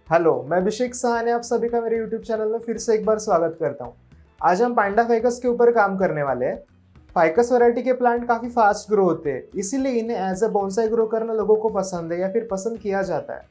Hello, मैं अभिषेक सहाने आप सभी का मेरे यूट्यूब चैनल में फिर से एक बार स्वागत करता हूँ। आज हम पांडा फाइकस के ऊपर काम करने वाले हैं। फाइकस वैरायटी के प्लांट काफ़ी फास्ट ग्रो होते हैं, इसीलिए इन्हें एज ए बोनसाई ग्रो करना लोगों को पसंद है या फिर पसंद किया जाता है।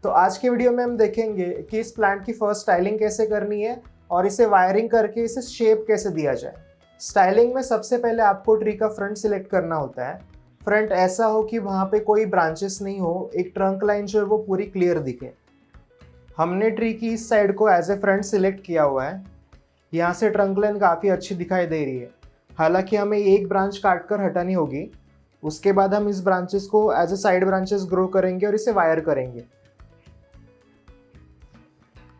तो आज के वीडियो में हम देखेंगे कि इस प्लांट की फर्स्ट स्टाइलिंग कैसे करनी है और इसे वायरिंग करके इसे शेप कैसे दिया जाए। स्टाइलिंग में सबसे पहले आपको ट्री का फ्रंट सिलेक्ट करना होता है। फ्रंट ऐसा हो कि वहाँ पे कोई ब्रांचेस नहीं हो, एक ट्रंक लाइन जो है वो पूरी क्लियर दिखे। हमने ट्री की इस साइड को एज ए फ्रंट सिलेक्ट किया हुआ है। यहाँ से ट्रंक लाइन काफ़ी अच्छी दिखाई दे रही है। हालांकि हमें एक ब्रांच काट कर हटानी होगी। उसके बाद हम इस ब्रांचेस को as a side branches grow करेंगे और इसे वायर करेंगे।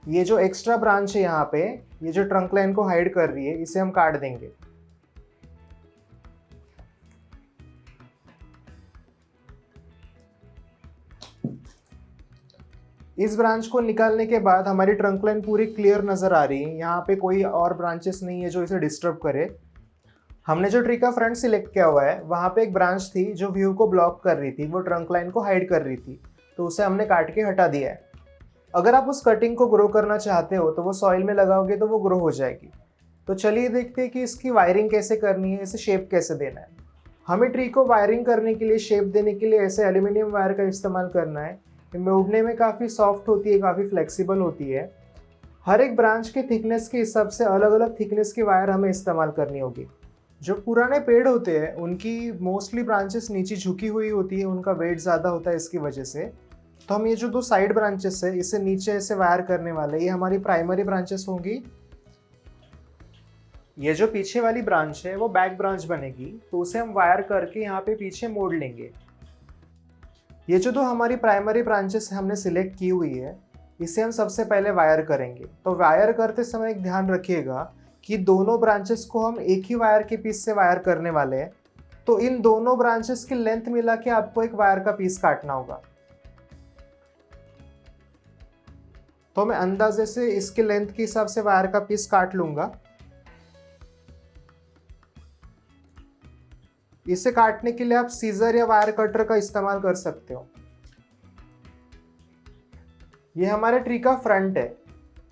ये जो एक्स्ट्रा ब्रांच है यहाँ पे, ये जो ट्रंक लाइन को हाइड कर रही है, इसे हम काट देंगे। इस ब्रांच को निकालने के बाद हमारी ट्रंक लाइन पूरी क्लियर नज़र आ रही है। यहाँ पे कोई और ब्रांचेस नहीं है जो इसे डिस्टर्ब करे। हमने जो ट्री का फ्रंट सिलेक्ट किया हुआ है, वहाँ पे एक ब्रांच थी जो व्यू को ब्लॉक कर रही थी, वो ट्रंक लाइन को हाइड कर रही थी, तो उसे हमने काट के हटा दिया है। अगर आप उस कटिंग को ग्रो करना चाहते हो तो वो सॉइल में लगाओगे तो वो ग्रो हो जाएगी। तो चलिए देखते हैं कि इसकी वायरिंग कैसे करनी है, इसे शेप कैसे देना है। हमें ट्री को वायरिंग करने के लिए, शेप देने के लिए ऐसे एल्यूमिनियम वायर का इस्तेमाल करना है। ये उड़ने में काफ़ी सॉफ्ट होती है, काफ़ी फ्लेक्सिबल होती है। हर एक ब्रांच के थिकनेस के हिसाब से अलग अलग थिकनेस की वायर हमें इस्तेमाल करनी होगी। जो पुराने पेड़ होते हैं उनकी मोस्टली ब्रांचेस नीचे झुकी हुई होती है, उनका वेट ज़्यादा होता है इसकी वजह से। तो हम ये जो दो साइड ब्रांचेस है, इसे नीचे ऐसे वायर करने वाले, ये हमारी प्राइमरी ब्रांचेस होंगी। ये जो पीछे वाली ब्रांच है वो बैक ब्रांच बनेगी, तो उसे हम वायर करके यहाँ पे पीछे मोड़ लेंगे। ये जो दो हमारी प्राइमरी ब्रांचेस हमने सिलेक्ट की हुई है, इसे हम सबसे पहले वायर करेंगे। तो वायर करते समय एक ध्यान रखिएगा कि दोनों ब्रांचेस को हम एक ही वायर के पीस से वायर करने वाले हैं। तो इन दोनों ब्रांचेस की लेंथ मिला के आपको एक वायर का पीस काटना होगा। तो मैं अंदाजे से इसके लेंथ के हिसाब से वायर का पीस काट लूंगा। इसे काटने के लिए आप सीजर या वायर कटर का इस्तेमाल कर सकते हो। ये हमारे ट्री का फ्रंट है,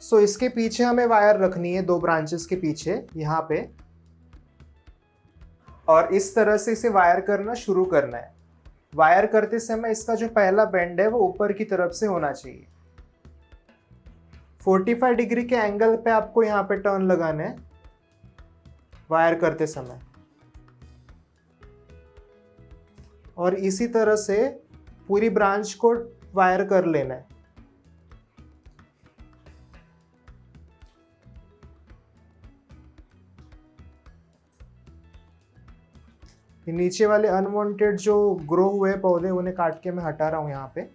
सो इसके पीछे हमें वायर रखनी है, दो ब्रांचेस के पीछे यहाँ पे, और इस तरह से इसे वायर करना शुरू करना है। वायर करते समय इसका जो पहला बेंड है वो ऊपर की तरफ से होना चाहिए। 45 डिग्री के एंगल पे आपको यहाँ पे टर्न लगाना है वायर करते समय, और इसी तरह से पूरी ब्रांच को वायर कर लेना है। नीचे वाले अनवांटेड जो ग्रो हुए पौधे उन्हें काट के मैं हटा रहा हूं यहाँ पे।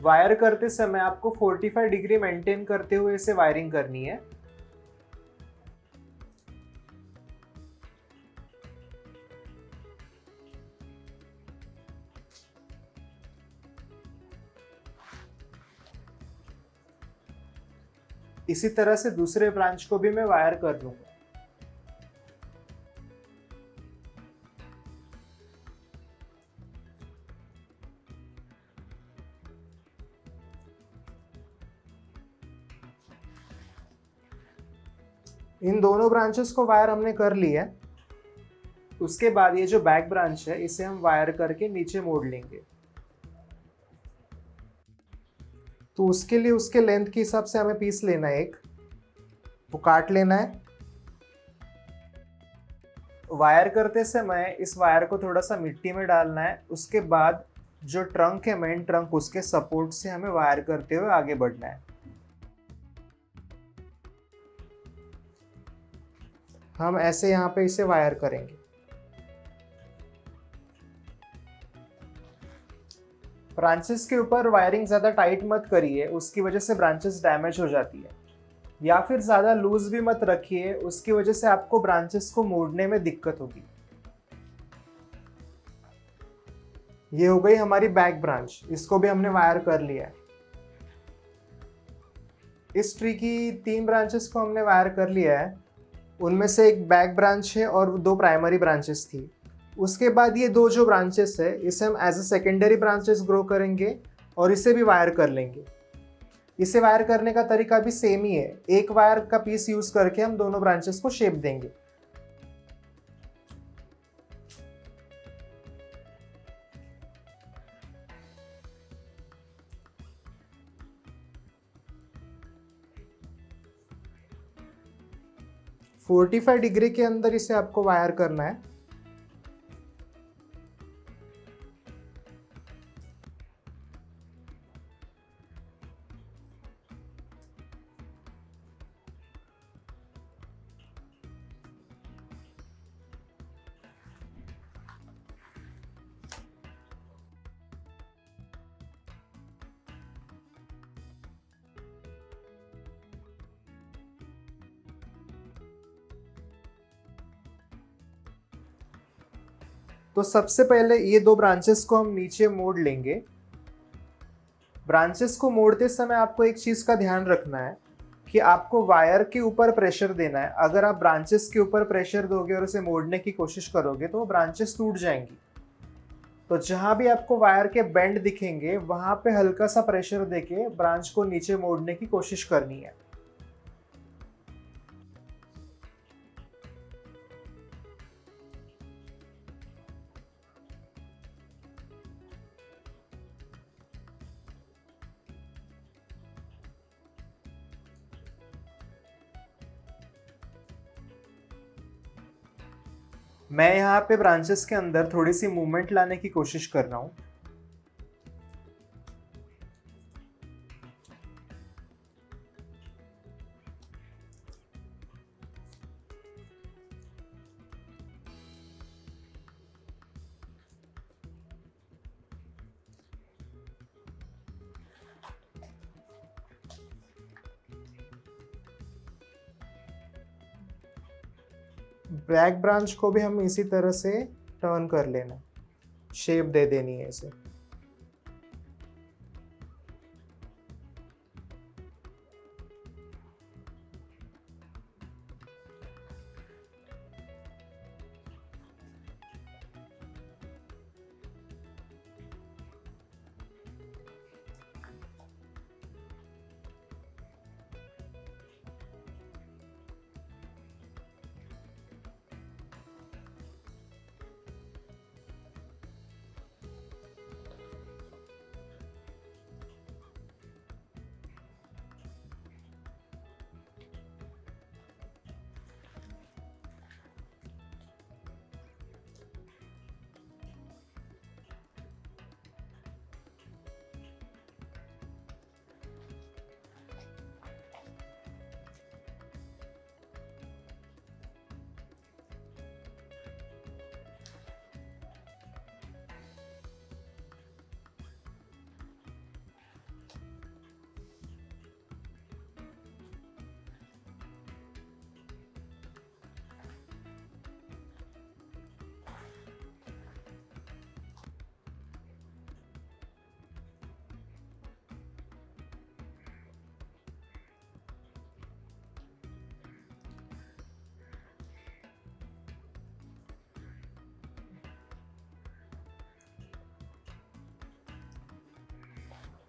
वायर करते समय आपको 45 डिग्री मेंटेन करते हुए इसे वायरिंग करनी है। इसी तरह से दूसरे ब्रांच को भी मैं वायर कर लूंगा। इन दोनों ब्रांचेस को वायर हमने कर लिया है। उसके बाद ये जो बैक ब्रांच है, इसे हम वायर करके नीचे मोड़ लेंगे। तो उसके लिए उसके लेंथ के हिसाब से हमें पीस लेना है, एक वो काट लेना है। वायर करते समय इस वायर को थोड़ा सा मिट्टी में डालना है। उसके बाद जो ट्रंक है, मेन ट्रंक, उसके सपोर्ट से हमें वायर करते हुए आगे बढ़ना है। हम ऐसे यहाँ पे इसे वायर करेंगे। ब्रांचेस के ऊपर वायरिंग ज़्यादा टाइट मत करिए, उसकी वजह से ब्रांचेस डैमेज हो जाती है। या फिर ज़्यादा लूज भी मत रखिए, उसकी वजह से आपको ब्रांचेस को मोड़ने में दिक्कत होगी। ये हो गई हमारी बैक ब्रांच, इसको भी हमने वायर कर लिया है। इस ट्री की 3 ब्रांचेस को हमने वायर कर लिया है। उनमें से एक बैक ब्रांच है और 2 प्राइमरी ब्रांचेस थी। उसके बाद ये दो जो ब्रांचेस है इसे हम as a secondary branches grow करेंगे और इसे भी वायर कर लेंगे। इसे वायर करने का तरीका भी सेम ही है, एक वायर का पीस यूज करके हम दोनों ब्रांचेस को शेप देंगे। फोर्टी 45 डिग्री के अंदर इसे आपको वायर करना है। तो सबसे पहले ये दो ब्रांचेस को हम नीचे मोड़ लेंगे। ब्रांचेस को मोड़ते समय आपको एक चीज का ध्यान रखना है कि आपको वायर के ऊपर प्रेशर देना है। अगर आप ब्रांचेस के ऊपर प्रेशर दोगे और उसे मोड़ने की कोशिश करोगे तो वो ब्रांचेस टूट जाएंगी। तो जहां भी आपको वायर के बेंड दिखेंगे वहां पे हल्का सा प्रेशर देके ब्रांच को नीचे मोड़ने की कोशिश करनी है। मैं यहाँ पे ब्रांचेस के अंदर थोड़ी सी मूवमेंट लाने की कोशिश कर रहा हूँ। बैक ब्रांच को भी हम इसी तरह से टर्न कर लेना, शेप दे देनी है इसे।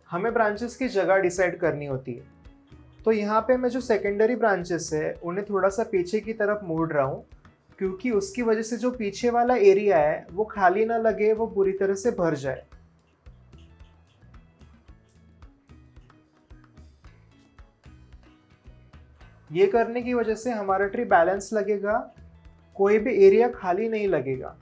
हमें ब्रांचेस की जगह डिसाइड करनी होती है। तो यहाँ पे मैं जो सेकेंडरी ब्रांचेस है उन्हें थोड़ा सा पीछे की तरफ मोड़ रहा हूँ, क्योंकि उसकी वजह से जो पीछे वाला एरिया है वो खाली ना लगे, वो पूरी तरह से भर जाए। ये करने की वजह से हमारा ट्री बैलेंस लगेगा, कोई भी एरिया खाली नहीं लगेगा।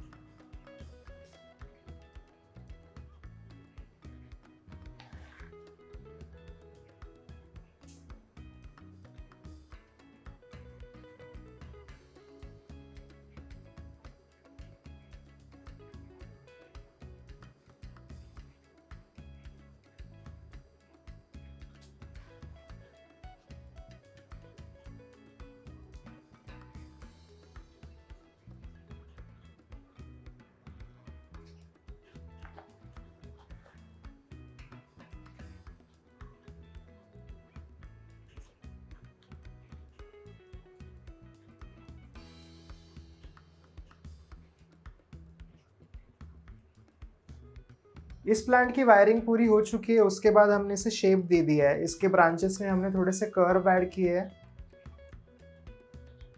इस प्लांट की वायरिंग पूरी हो चुकी है, उसके बाद हमने इसे शेप दे दिया है। इसके ब्रांचेस में हमने थोड़े से कर्व ऐड किए हैं।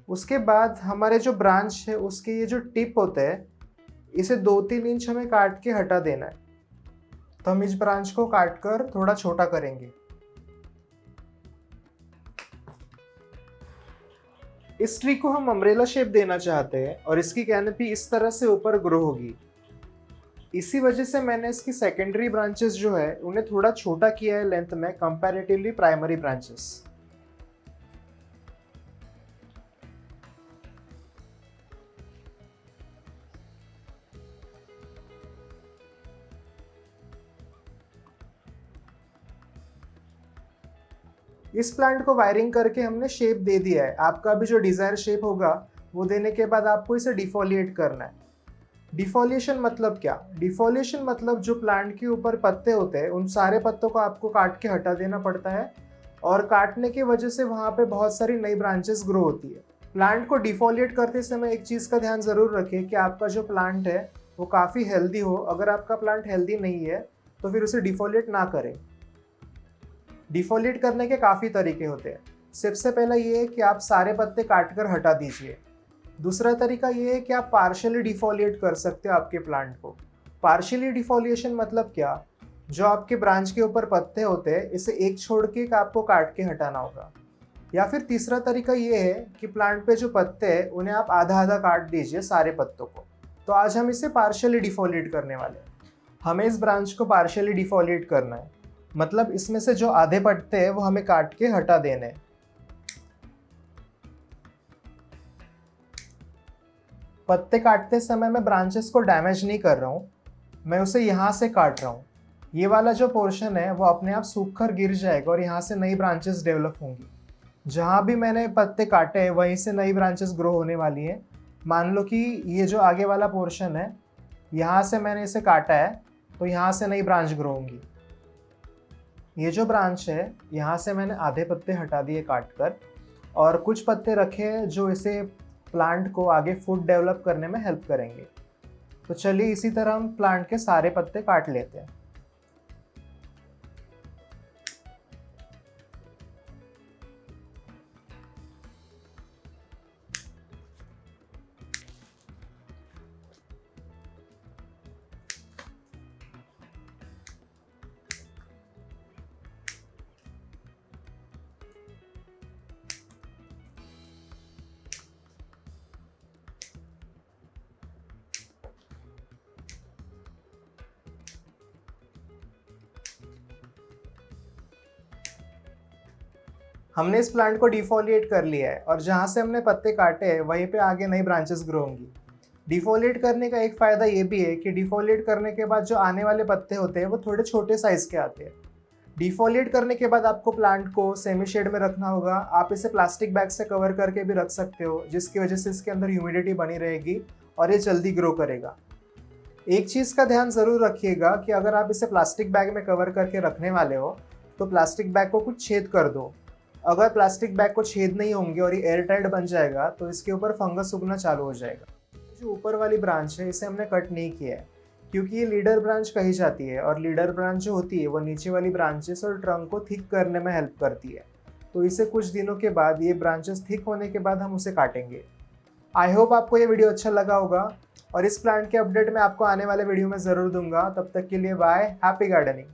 उसके बाद हमारे जो ब्रांच है उसके ये जो टिप होते हैं, इसे 2-3 इंच हमें काट के हटा देना है। तो हम इस ब्रांच को काट कर थोड़ा छोटा करेंगे। इस ट्री को हम अम्ब्रेला शेप देना चाहते हैं और इसकी कैनोपी इस तरह से ऊपर ग्रो होगी। इसी वजह से मैंने इसकी सेकेंडरी ब्रांचेस जो है उन्हें थोड़ा छोटा किया है लेंथ में कंपैरेटिवली प्राइमरी ब्रांचेस। इस प्लांट को वायरिंग करके हमने शेप दे दिया है। आपका भी जो डिजायर शेप होगा वो देने के बाद आपको इसे डिफोलिएट करना है। डिफोलिएशन मतलब क्या? डिफोलिएशन मतलब जो प्लांट के ऊपर पत्ते होते हैं उन सारे पत्तों को आपको काट के हटा देना पड़ता है और काटने की वजह से वहाँ पे बहुत सारी नई ब्रांचेस ग्रो होती है। प्लांट को डिफोलिएट करते समय एक चीज़ का ध्यान ज़रूर रखें कि आपका जो प्लांट है वो काफ़ी हेल्दी हो। अगर आपका प्लांट हेल्दी नहीं है तो फिर उसे डिफोलिएट ना करें। डिफोलिएट करने के काफ़ी तरीके होते हैं। सबसे पहला ये है कि आप सारे पत्ते काट कर हटा दीजिए। दूसरा तरीका ये है कि आप पार्शियली डिफोलिएट कर सकते हो आपके प्लांट को। पार्शियली डिफोलिएशन मतलब क्या? जो आपके ब्रांच के ऊपर पत्ते होते हैं इसे एक छोड़ के आपको काट के हटाना होगा। या फिर तीसरा तरीका ये है कि प्लांट पे जो पत्ते हैं उन्हें आप आधा आधा काट दीजिए सारे पत्तों को। तो आज हम इसे पार्शियली डिफोलिएट करने वाले हैं। हमें इस ब्रांच को पार्शियली डिफोलिएट करना है, मतलब इसमें से जो आधे पत्ते हैं वो हमें काट के हटा देने हैं। पत्ते काटते समय मैं ब्रांचेस को डैमेज नहीं कर रहा हूँ, मैं उसे यहाँ से काट रहा हूँ। ये वाला जो पोर्शन है वो अपने आप सूख कर गिर जाएगा और यहाँ से नई ब्रांचेस डेवलप होंगी। जहाँ भी मैंने पत्ते काटे हैं वहीं से नई ब्रांचेस ग्रो होने वाली है। मान लो कि ये जो आगे वाला पोर्शन है यहाँ से मैंने इसे काटा है तो यहाँ से नई ब्रांच ग्रो होंगी। ये जो ब्रांच है यहाँ से मैंने आधे पत्ते हटा दिए काट कर और कुछ पत्ते रखे हैं जो इसे प्लांट को आगे फूड डेवलप करने में हेल्प करेंगे। तो चलिए इसी तरह हम प्लांट के सारे पत्ते काट लेते हैं। हमने इस प्लांट को डिफोलिएट कर लिया है और जहाँ से हमने पत्ते काटे हैं वहीं पे आगे नई ब्रांचेस ग्रो होंगी। डिफोलिएट करने का एक फ़ायदा ये भी है कि डिफोलिएट करने के बाद जो आने वाले पत्ते होते हैं वो थोड़े छोटे साइज़ के आते हैं। डिफोलिएट करने के बाद आपको प्लांट को सेमी शेड में रखना होगा। आप इसे प्लास्टिक बैग से कवर करके भी रख सकते हो जिसकी वजह से इसके अंदर ह्यूमिडिटी बनी रहेगी और ये जल्दी ग्रो करेगा। एक चीज़ का ध्यान ज़रूर रखिएगा कि अगर आप इसे प्लास्टिक बैग में कवर करके रखने वाले हो तो प्लास्टिक बैग को कुछ छेद कर दो। अगर प्लास्टिक बैग को छेद नहीं होंगे और ये एयर टाइट बन जाएगा तो इसके ऊपर फंगस उगना चालू हो जाएगा। जो ऊपर वाली ब्रांच है इसे हमने कट नहीं किया है क्योंकि ये लीडर ब्रांच कही जाती है और लीडर ब्रांच जो होती है वो नीचे वाली ब्रांचेस और ट्रंक को थिक करने में हेल्प करती है। तो इसे कुछ दिनों के बाद ये ब्रांचेस थिक होने के बाद हम उसे काटेंगे। आई होप आपको ये वीडियो अच्छा लगा होगा और इस प्लांट के अपडेट मैं आपको आने वाले वीडियो में ज़रूर दूंगा। तब तक के लिए बाय, हैप्पी गार्डनिंग।